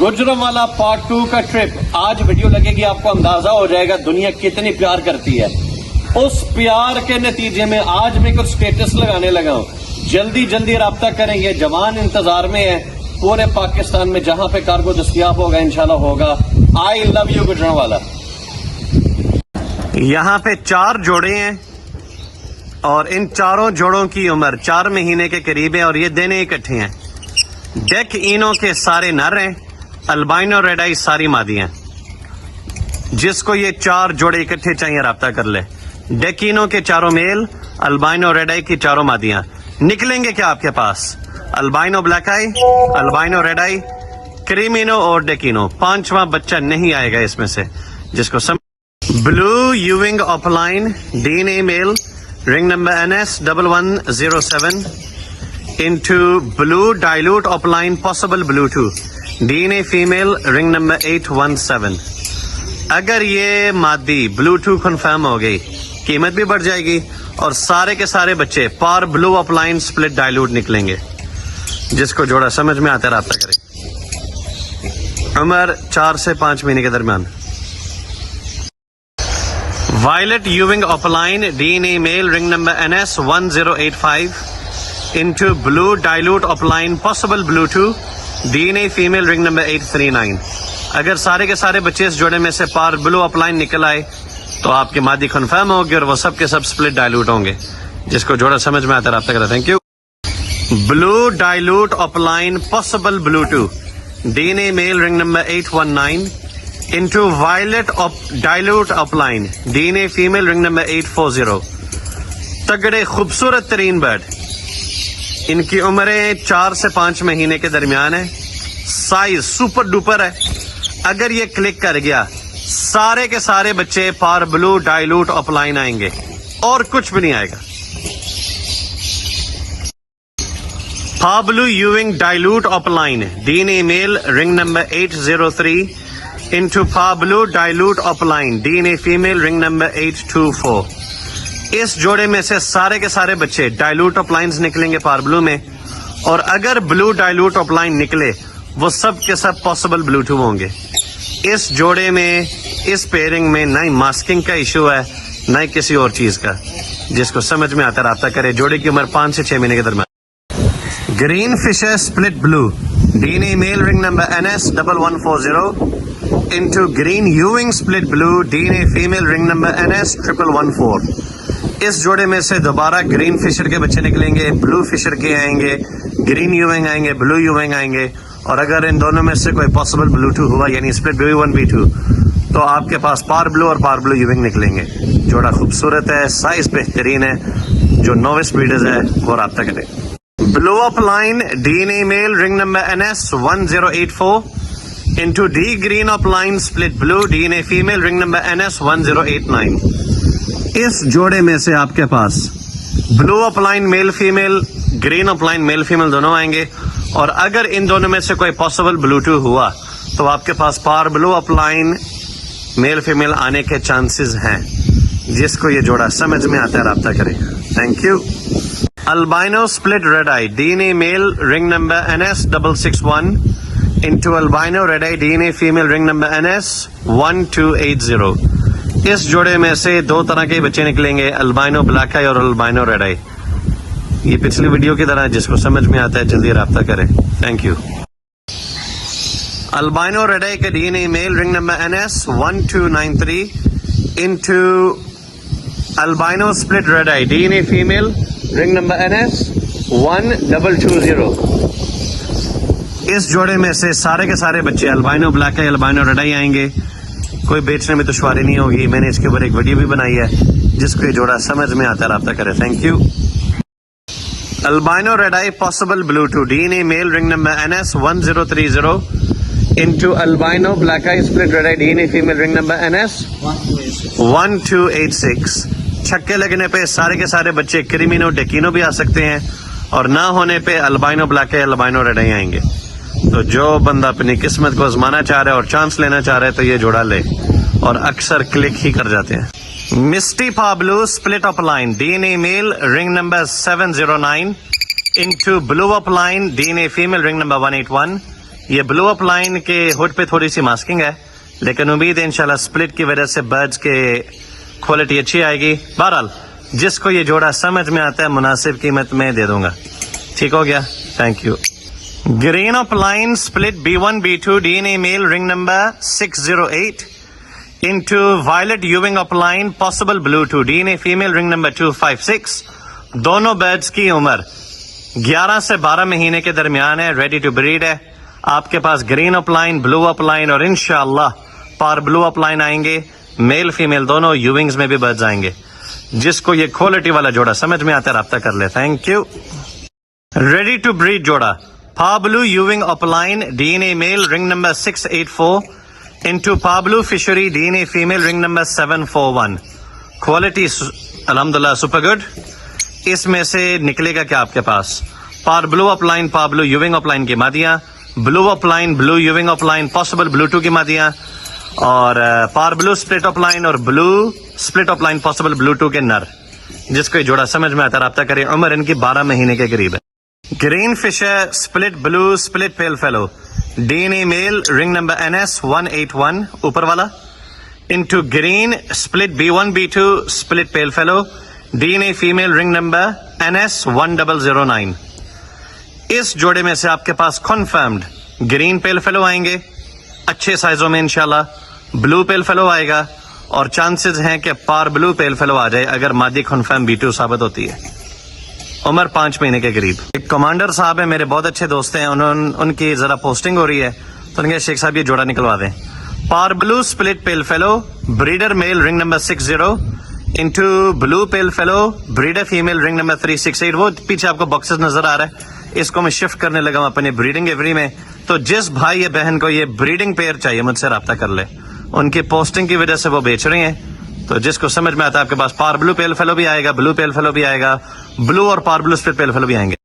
Gujranwala part 2 का trip. आज video लगेगी, आपको अंदाजा हो जाएगा दुनिया कितनी प्यार करती है। उस प्यार के नतीजे में आज मैं कुछ स्टेटस लगाने लगा हूँ। जल्दी जल्दी राब्ता करेंगे, जवान इंतजार में है पूरे पाकिस्तान में, जहां पे कार्गो दस्तयाब होगा इंशाल्लाह होगा। I love you Gujranwala. यहाँ पे 4 जोड़े हैं और इन चारों जोड़ों की उम्र 4 महीने के करीब है और ये देने इकट्ठे हैं। डेक इनो के सारे नर हैं, अल्बाइनो रेड आई सारी मादियां। जिसको ये 4 जोड़े इकट्ठे चाहिए राब्ता कर ले। डेकिनो के 4 मेल, अल्बाइनो रेड आई की 4 मादियां। निकलेंगे क्या आपके पास? Albino black eye, albino red eye, creamino और डेकिनो। 5वां बच्चा नहीं आएगा इसमें से जिसको blue euwing opaline DNA male ring number NS 1107 into blue dilute offline possible blue 2 DNA female ring number 817। अगर ये मादी ब्लू 2 कंफर्म हो गई, कीमत भी बढ़ जाएगी और सारे के सारे बच्चे पार ब्लू ऑफलाइन स्प्लिट डाइल्यूट निकलेंगे। जिसको जोड़ा समझ में आता है राब्ता करें। उम्र 4 से 5 महीने के दरमियान। Violet euwing opaline DNA male ring number NS 1085 into blue dilute offline possible blue 2 DNA female ring number 839। अगर सारे के सारे बच्चे इस जोड़े में से पार ब्लू ऑफलाइन निकल आए तो आपकी मादी कन्फर्म होगी और वो सब के सब स्प्लिट डाइल्यूट होंगे। जिसको जोड़ा समझ में आता है राब्ता करें। Thank you. Blue dilute offline possible blue 2 DNA male ring number 819 into violet dilute offline DNA female ring number 840। तगड़े खूबसूरत तरीन बर्ड। इनकी उम्रें 4 से 5 महीने के दरमियान है। साइज सुपर डुपर है। अगर ये क्लिक कर गया सारे के सारे बच्चे पार ब्लू डाइल्यूट ऑफलाइन आएंगे और कुछ भी नहीं आएगा। Pablo Ewing dilute offline DNA male ring number 803 into Pablo dilute offline DNA female ring number 824। इस जोड़े में से सारे के सारे बच्चे डाइल्यूट ऑफलाइंस निकलेंगे पार ब्लू में और अगर ब्लू डाइल्यूट ऑफलाइन निकले वो सब के सब पॉसिबल ब्लू 2 होंगे। इस जोड़े में, इस पेयरिंग में ना ही मास्किंग का इशू है ना ही किसी और चीज का। जिसको समझ में आता राब्ता करे। जोड़े की उम्र 5 से 6 महीने के दरमियान। Green Fischer split blue DNA male ring number NS 1140 into green euwing split blue DNA female ring number NS 1114। इस जोड़े में से दोबारा ग्रीन फिशर के बच्चे निकलेंगे, ब्लू फिशर के आएंगे, ग्रीन यूविंग आएंगे, ब्लू यूविंग आएंगे और अगर इन दोनों में से कोई पॉसिबल ब्लू 2 हुआ यानी स्प्लिट B1 B2 तो आपके पास पार ब्लू और पार ब्लू यूविंग निकलेंगे। जोड़ा खूबसूरत है, साइज बेहतरीन है। जो नोविस ब्रीडर्स है वो राब्ता करें। Blue opaline DNA male ring number NS 1084 into D green opaline split blue DNA female ring number NS 1089। इस जोड़े में से आपके पास blue opaline male female, green opaline male female दोनों आएंगे और अगर इन दोनों में से कोई पॉसिबल ब्लू 2 हुआ तो आपके पास पार ब्लू ऑफलाइन मेल फीमेल आने के चांसेस हैं। जिसको ये जोड़ा समझ में आता है राब्ता करें। Thank you. Albino split red eye DNA male ring number NS 661 into albino red eye DNA female ring number NS 1280। इस जोड़े में से 2 तरह के बच्चे निकलेंगे, अल्बाइनो ब्लैक आई और अल्बाइनो रेड आई। ये पिछली वीडियो की तरह। जिसको समझ में आता है जल्दी राब्ता करें। Thank you. Albino red eye के DNA male ring number NS 1293 into albino split red eye DNA female ring number NS 1220। इस जोड़े में से सारे के सारे बच्चे albino black eye, albino red आई आएंगे। कोई बेचने में दुश्वारी नहीं होगी। मैंने इसके ऊपर एक वीडियो भी बनाई है। जिसको ये जोड़ा समझ में आता है राब्ता करे। Thank you. Albino red I possible blue 2 DNA male ring number NS 1030 into albino black I split red eye DNA female ring number NS 1286। छक्के लगने पे सारे के सारे बच्चे क्रीमिनो डेकिनो भी आ सकते हैं और ना होने पे albino black eye, albino red आई आएंगे। तो जो बंदा अपनी किस्मत को आजमाना चाह रहा है और चांस लेना चाह रहा है तो ये जोड़ा ले और अक्सर क्लिक ही कर जाते हैं। Misty Pablo split opaline DNA male ring number 709 into blue upline DNA female ring number 181 یہ بلو اپ لائن کے ہوڈ پہ تھوڑی سی ماسکنگ ہے، لیکن امید ہے انشاءاللہ سپلٹ کی وجہ سے برڈز کے کوالٹی اچھی آئے گی. بہرحال جس کو یہ جوڑا سمجھ میں آتا ہے مناسب قیمت میں دے دوں گا. ٹھیک ہو گیا، thank you. Green up line split B1 B2 DNA میل رنگ number 608 into violet Ewing upline possible blue 2 DNA female ring number 256. دونوں birds کی عمر 11 سے 12 مہینے کے درمیان ہے، ریڈی ٹو بریڈ ہے. آپ کے پاس گرین اپ لائن، بلو اپ لائن اور انشاءاللہ پار بلو اپ لائن آئیں گے. میل فیمیل دونوں، یوونگز میں بھی برڈز آئیں گے. جس کو یہ کوالٹی والا جوڑا سمجھ میں آتا ہے رابطہ کر لے. Thank you. Ready to breed جوڑا Pablo euwing opaline DNA میل رنگ number 684 into Pablo Fischer DNA female ring number 741. Quality الحمدللہ سپر گڈ. اس میں سے نکلے گا کیا آپ کے پاس؟ پار blue opaline Pablo euwing opaline کی مادیاں، blue opaline blue euwing opaline possible blue 2 کی مادیاں، اور پار بلو سپلٹ اپ لائن اور بلو سپلٹ اپ لائن پاسبل بلو 2 کے نر. جس کو یہ جوڑا سمجھ میں آتا ہے رابطہ کرے. عمر ان کی 12 مہینے کے قریب ہے. Green Fischer split blue split pale fallow DNA میل رنگ نمبر NS 181 اوپر والا into green split B1 B2 split pale fallow DNA female ring number NS 1009. اس جوڑے میں سے آپ کے پاس کنفرمڈ گرین پیل فیلو آئیں گے اچھے سائزوں میں انشاءاللہ، بلو پیل فیلو آئے گا، اور چانسز ہیں کہ پار بلو پیل فیلو آ جائے اگر مادی کنفرم B2 ثابت ہوتی ہے. عمر 5 مہینے کے قریب. ایک کمانڈر صاحب ہیں میرے، بہت اچھے دوست ہیں، ان کی ذرا پوسٹنگ ہو رہی ہے تو ان کے شیخ صاحب یہ جوڑا نکلوا دیں. پار blue split pale fallow breeder male رنگ number 60 into blue pale fallow breeder female ring number 368. وہ پیچھے آپ کو باکسز نظر آ رہا ہے، اس کو میں شفٹ کرنے لگا ہوں اپنے بریڈنگ ایوری میں. تو جس بھائی یا بہن کو یہ بریڈنگ پیئر چاہیے مجھ سے رابطہ کر لے. ان کی پوسٹنگ کی وجہ سے وہ بیچ رہی ہیں. تو جس کو سمجھ میں آتا ہے آپ کے پاس پار بلو پیل فیلو بھی آئے گا، بلو پیل فیلو بھی آئے گا، بلو اور پار بلو سپلٹ پیل فیلو بھی آئیں گے.